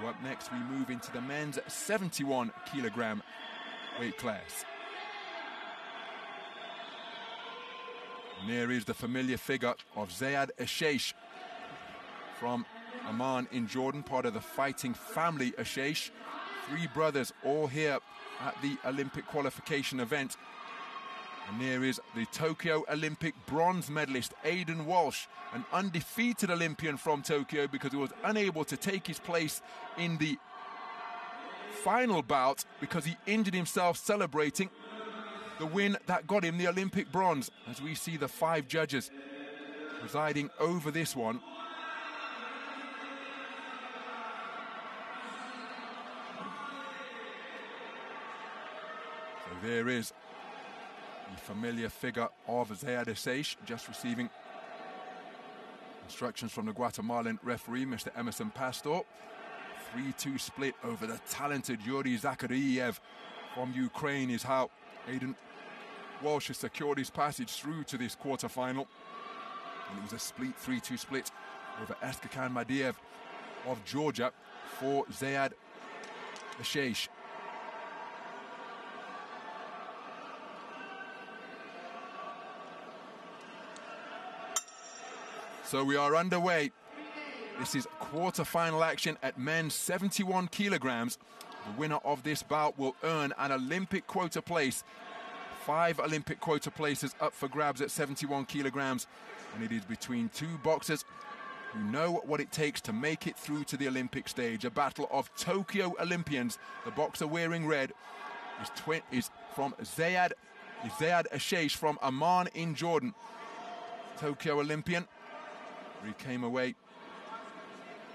So up next we move into the men's 71 kilogram weight class. And there is the familiar figure of Zeyad Eashash from Amman in Jordan, part of the fighting family Eashash. 3 brothers all here at the Olympic qualification event. And there is the Tokyo Olympic bronze medalist Aidan Walsh, an undefeated Olympian from Tokyo, because he was unable to take his place in the final bout because he injured himself celebrating the win that got him the Olympic bronze. As we see the 5 judges presiding over this one. So there is the familiar figure of Zeyad Eashash, just receiving instructions from the Guatemalan referee, Mr. Emerson Pastor. 3-2 split over the talented Yuri Zakhariev from Ukraine is how Aidan Walsh has secured his passage through to this quarterfinal. And it was a split 3-2 split over Eskakan Madiev of Georgia for Zeyad Eashash. So we are underway. This is quarter-final action at men's 71 kilograms. The winner of this bout will earn an Olympic quota place. 5 Olympic quota places up for grabs at 71 kilograms. And it is between 2 boxers who know what it takes to make it through to the Olympic stage. A battle of Tokyo Olympians. The boxer wearing red is from Zeyad Eashash from Amman in Jordan. Tokyo Olympian. He came away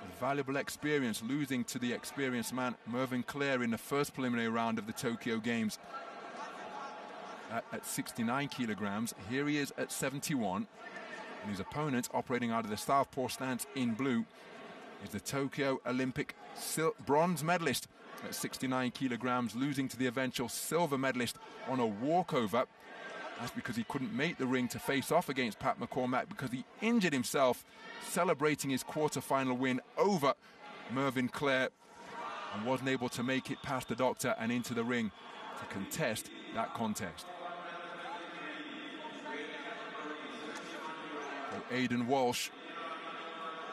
with valuable experience, losing to the experienced man Mervyn Clare in the first preliminary round of the Tokyo Games at 69 kilograms. Here he is at 71, and his opponent, operating out of the southpaw stance in blue, is the Tokyo Olympic bronze medalist at 69 kilograms, losing to the eventual silver medalist on a walkover. That's because he couldn't make the ring to face off against Pat McCormack because he injured himself celebrating his quarter-final win over Mervyn Clare and wasn't able to make it past the doctor and into the ring to contest that contest. So Aidan Walsh,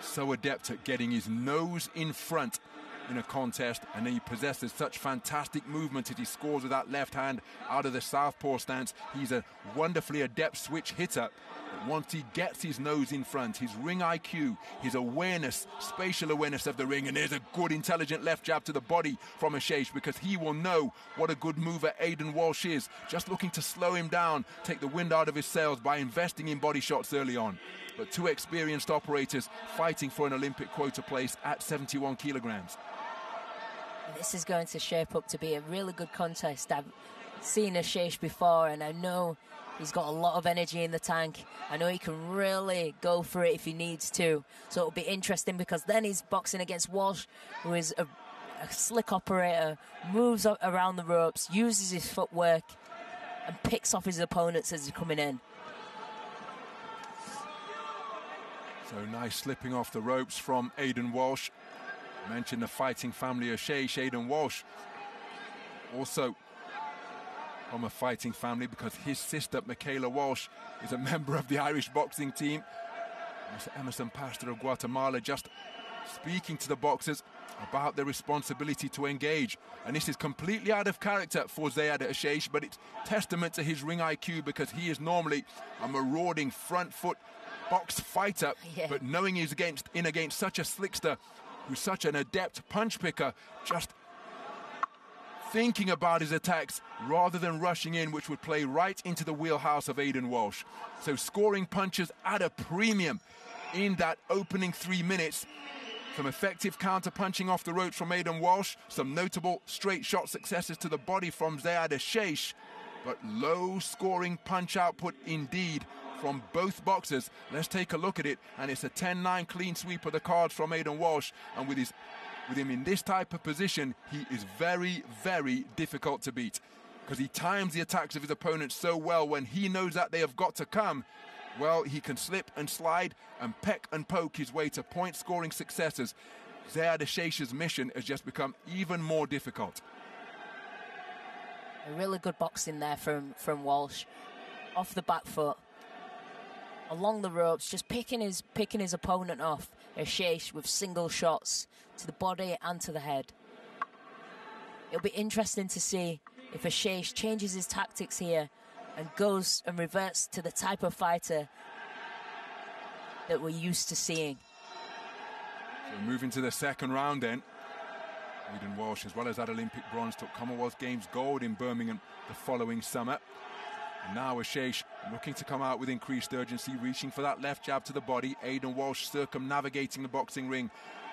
so adept at getting his nose in front in a contest, and he possesses such fantastic movement as he scores with that left hand out of the southpaw stance. He's a wonderfully adept switch hitter. But once he gets his nose in front, his ring IQ, his awareness, spatial awareness of the ring, and there's a good intelligent left jab to the body from Eashash, because he will know what a good mover Aidan Walsh is, just looking to slow him down, take the wind out of his sails by investing in body shots early on. But 2 experienced operators fighting for an Olympic quota place at 71 kilograms. This is going to shape up to be a really good contest. I've seen Eashash before, and I know he's got a lot of energy in the tank. I know he can really go for it if he needs to. So it'll be interesting, because then he's boxing against Walsh, who is a slick operator, moves around the ropes, uses his footwork, and picks off his opponents as they're coming in. So nice slipping off the ropes from Aidan Walsh. I mentioned the fighting family Eashash. Aidan Walsh also from a fighting family, because his sister Michaela Walsh is a member of the Irish boxing team. Mr. Emerson Pastor of Guatemala just speaking to the boxers about their responsibility to engage. And this is completely out of character for Zeyad Eashash, but it's testament to his ring IQ, because he is normally a marauding front foot box fighter, but knowing he's in against such a slickster, who's such an adept punch picker, just thinking about his attacks rather than rushing in, which would play right into the wheelhouse of Aidan Walsh. So scoring punches at a premium in that opening 3 minutes. Some effective counter-punching off the ropes from Aidan Walsh, some notable straight shot successes to the body from Zeyad Eashash, but low-scoring punch output indeed from both boxers. Let's take a look at it, and it's a 10-9 clean sweep of the cards from Aidan Walsh, and with him in this type of position, he is very, very difficult to beat, because he times the attacks of his opponents so well. When he knows that they have got to come, well, he can slip and slide and peck and poke his way to point-scoring successes. Zeyad Eashash's mission has just become even more difficult. A really good boxing there from Walsh. Off the back foot, along the ropes, just picking his opponent off. Eashash with single shots to the body and to the head. It'll be interesting to see if Eashash changes his tactics here and goes and reverts to the type of fighter that we're used to seeing. So moving to the second round then. Aidan Walsh, as well as that Olympic bronze, took Commonwealth Games gold in Birmingham the following summer. And now Eashash looking to come out with increased urgency, reaching for that left jab to the body. Aidan Walsh circumnavigating the boxing ring,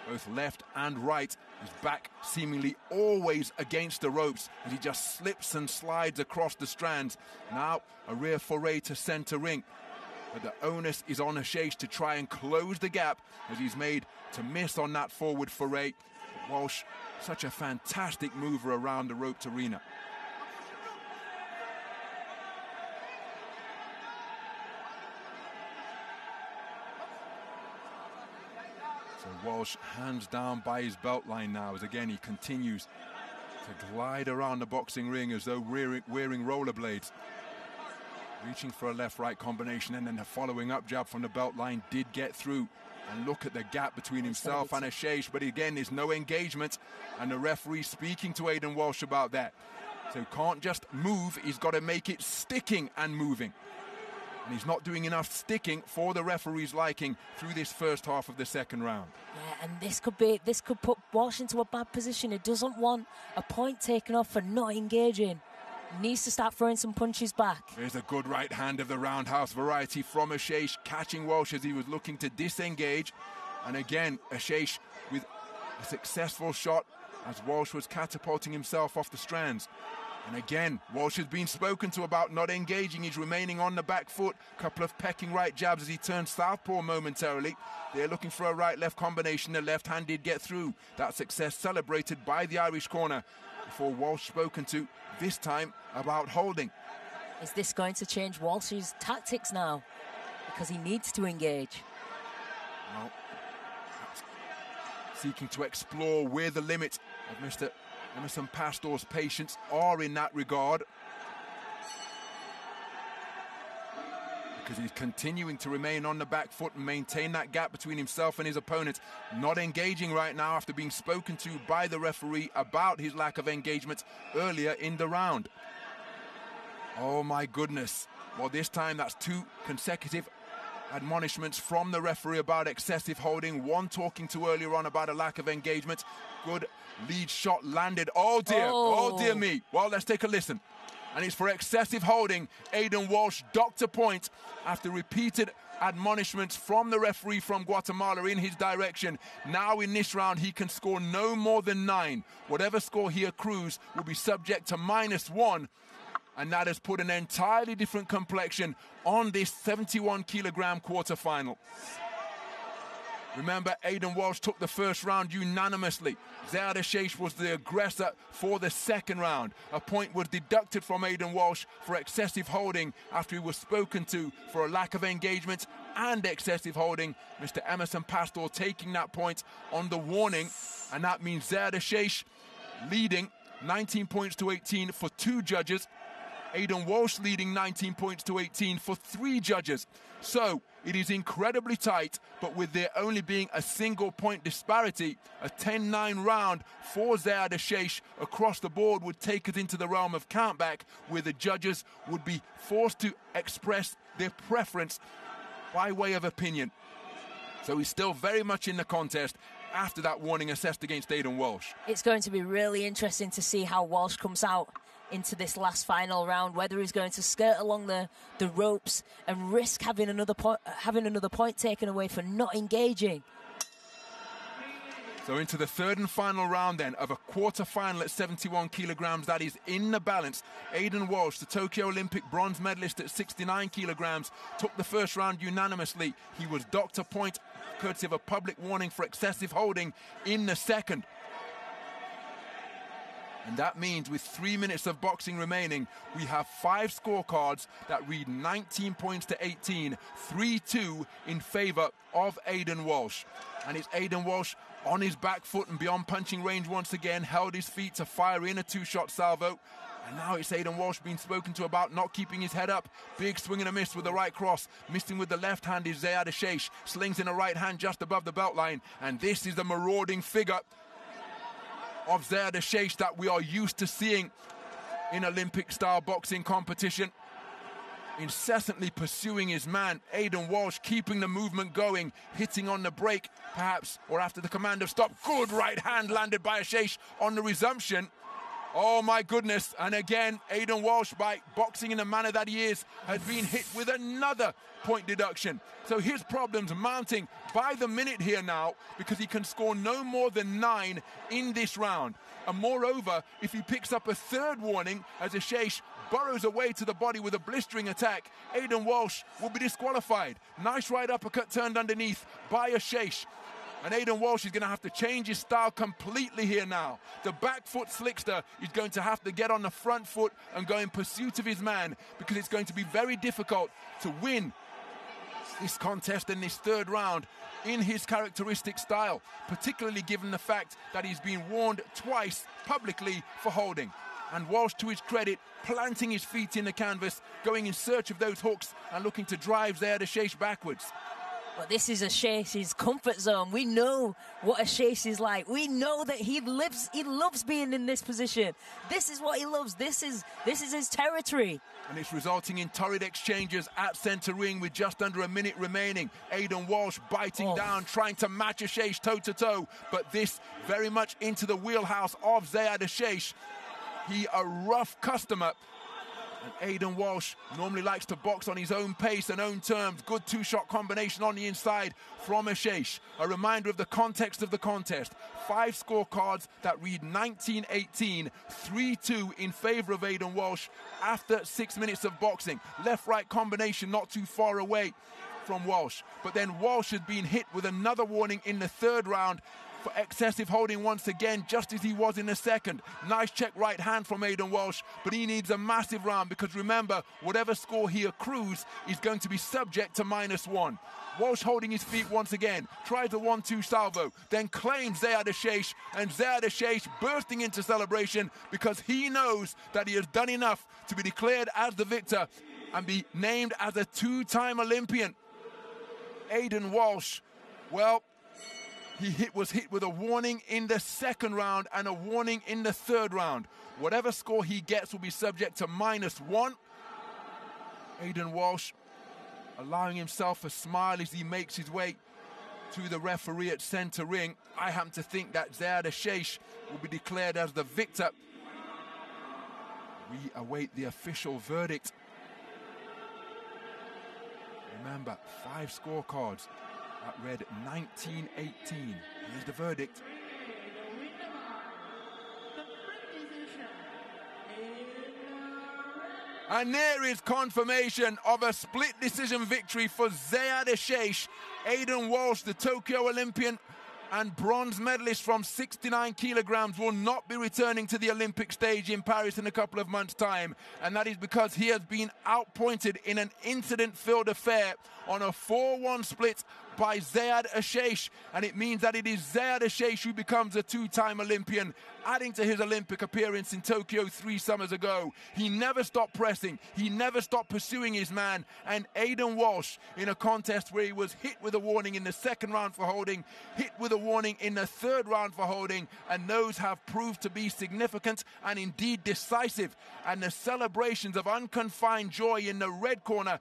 both left and right. His back seemingly always against the ropes as he just slips and slides across the strands. Now a rear foray to centre ring. But the onus is on Eashash to try and close the gap as he's made to miss on that forward foray. But Walsh, such a fantastic mover around the roped arena. So Walsh hands down by his belt line now as again he continues to glide around the boxing ring as though wearing rollerblades. Reaching for a left-right combination, and then the following up jab from the belt line did get through. And look at the gap between himself and Eashash, but again there's no engagement, and the referee speaking to Aidan Walsh about that. So can't just move, he's got to make it sticking and moving. And he's not doing enough sticking for the referee's liking through this first half of the second round. Yeah, and this could put Walsh into a bad position. He doesn't want a point taken off for not engaging. Needs to start throwing some punches back. There's a good right hand of the roundhouse variety from Eashash, catching Walsh as he was looking to disengage. And again, Eashash with a successful shot as Walsh was catapulting himself off the strands. And again, Walsh has been spoken to about not engaging. He's remaining on the back foot. Couple of pecking right jabs as he turns southpaw momentarily. They're looking for a right-left combination. The left hand did get through. That success celebrated by the Irish corner before Walsh spoken to, this time about holding. Is this going to change Walsh's tactics now? Because he needs to engage. Well, seeking to explore where the limits of Mr. Emerson Pastor's patience are in that regard. Because he's continuing to remain on the back foot and maintain that gap between himself and his opponent. Not engaging right now after being spoken to by the referee about his lack of engagement earlier in the round. Oh my goodness. Well, this time that's 2 consecutive admonishments from the referee about excessive holding. One talking to earlier on about a lack of engagement. Good lead shot landed. Oh dear, oh dear me. Well, let's take a listen. And it's for excessive holding. Aidan Walsh docked a point after repeated admonishments from the referee from Guatemala in his direction. Now in this round, he can score no more than 9. Whatever score he accrues will be subject to -1. And that has put an entirely different complexion on this 71-kilogram quarterfinal. Remember, Aidan Walsh took the first round unanimously. Zeyad Eashash was the aggressor for the second round. A point was deducted from Aidan Walsh for excessive holding after he was spoken to for a lack of engagement and excessive holding. Mr. Emerson Pastor taking that point on the warning, and that means Zeyad Eashash leading 19 points to 18 for 2 judges. Aidan Walsh leading 19 points to 18 for 3 judges. So it is incredibly tight, but with there only being a single point disparity, a 10-9 round for Zeyad Eashash across the board would take us into the realm of countback, where the judges would be forced to express their preference by way of opinion. So he's still very much in the contest after that warning assessed against Aidan Walsh. It's going to be really interesting to see how Walsh comes out into this last final round, whether he's going to skirt along the ropes and risk having another point taken away for not engaging. So into the third and final round then of a quarter-final at 71 kilograms. That is in the balance. Aidan Walsh, the Tokyo Olympic bronze medalist at 69 kilograms, took the first round unanimously. He was docked a point courtesy of a public warning for excessive holding in the second. And that means with 3 minutes of boxing remaining, we have 5 scorecards that read 19 points to 18, 3-2 in favor of Aidan Walsh. And it's Aidan Walsh on his back foot and beyond punching range once again, held his feet to fire in a two-shot salvo. And now it's Aidan Walsh being spoken to about not keeping his head up. Big swing and a miss with the right cross. Missing with the left hand is Zeyad Eashash. Slings in a right hand just above the belt line. And this is the marauding figure of Zeyad Eashash that we are used to seeing in Olympic-style boxing competition. Incessantly pursuing his man. Aidan Walsh keeping the movement going, hitting on the break, perhaps, or after the command of stop. Good right hand landed by Eashash on the resumption. Oh my goodness, and again, Aidan Walsh, by boxing in the manner that he is, has been hit with another point deduction. So his problems mounting by the minute here now, because he can score no more than 9 in this round. And moreover, if he picks up a third warning as Eashash burrows away to the body with a blistering attack, Aidan Walsh will be disqualified. Nice right uppercut turned underneath by Eashash. And Aidan Walsh is going to have to change his style completely here now. The back foot slickster is going to have to get on the front foot and go in pursuit of his man, because it's going to be very difficult to win this contest in this third round in his characteristic style, particularly given the fact that he's been warned twice publicly for holding. And Walsh, to his credit, planting his feet in the canvas, going in search of those hooks and looking to drive Zeyad Eashash backwards. But this is Eashash's comfort zone. We know what Eashash is like. We know that he loves being in this position. This is what he loves. This is his territory. And it's resulting in torrid exchanges at centre ring with just under a minute remaining. Aidan Walsh biting down, trying to match Eashash toe-to-toe. But this very much into the wheelhouse of Zeyad Eashash. He a rough customer. And Aidan Walsh normally likes to box on his own pace and own terms. Good two-shot combination on the inside from Eashash. A reminder of the context of the contest. 5 scorecards that read 19-18, 3-2 in favour of Aidan Walsh after 6 minutes of boxing. Left-right combination not too far away from Walsh. But then Walsh has been hit with another warning in the third round for excessive holding once again, just as he was in the second. Nice check right hand from Aidan Walsh, but he needs a massive round, because remember, whatever score he accrues is going to be subject to -1. Walsh holding his feet once again, tries a 1-2 salvo, then claims Zeyad Eashash, and Zeyad Eashash bursting into celebration because he knows that he has done enough to be declared as the victor and be named as a 2-time Olympian. Aidan Walsh, well, he was hit with a warning in the second round and a warning in the third round. Whatever score he gets will be subject to -1. Aidan Walsh allowing himself a smile as he makes his way to the referee at centre ring. I happen to think that Zeyad Eashash will be declared as the victor. We await the official verdict. Remember, 5 scorecards that read 19-18. Here's the verdict. And there is confirmation of a split decision victory for Zeyad Eashash. Aidan Walsh, the Tokyo Olympian and bronze medalist from 69 kilograms, will not be returning to the Olympic stage in Paris in a couple of months' time. And that is because he has been outpointed in an incident-filled affair on a 4-1 split by Zeyad Eashash. And it means that it is Zeyad Eashash who becomes a 2-time Olympian, adding to his Olympic appearance in Tokyo 3 summers ago. He never stopped pressing. He never stopped pursuing his man. And Aidan Walsh, in a contest where he was hit with a warning in the second round for holding, hit with a warning in the third round for holding, and those have proved to be significant and indeed decisive. And the celebrations of unconfined joy in the red corner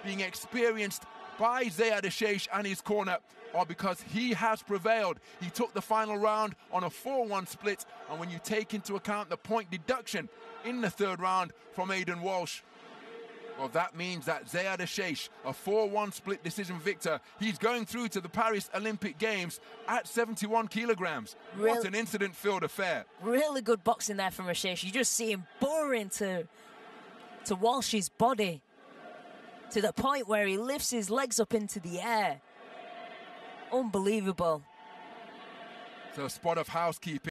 being experienced by Zeyad Eashash and his corner are because he has prevailed. He took the final round on a 4-1 split, and when you take into account the point deduction in the third round from Aidan Walsh, well, that means that Zeyad Eashash, a 4-1 split decision victor, he's going through to the Paris Olympic Games at 71 kilograms. What an incident-filled affair. Really good boxing there from Eashash. You just see him boring to Walsh's body, to the point where he lifts his legs up into the air. Unbelievable. So a spot of housekeeping.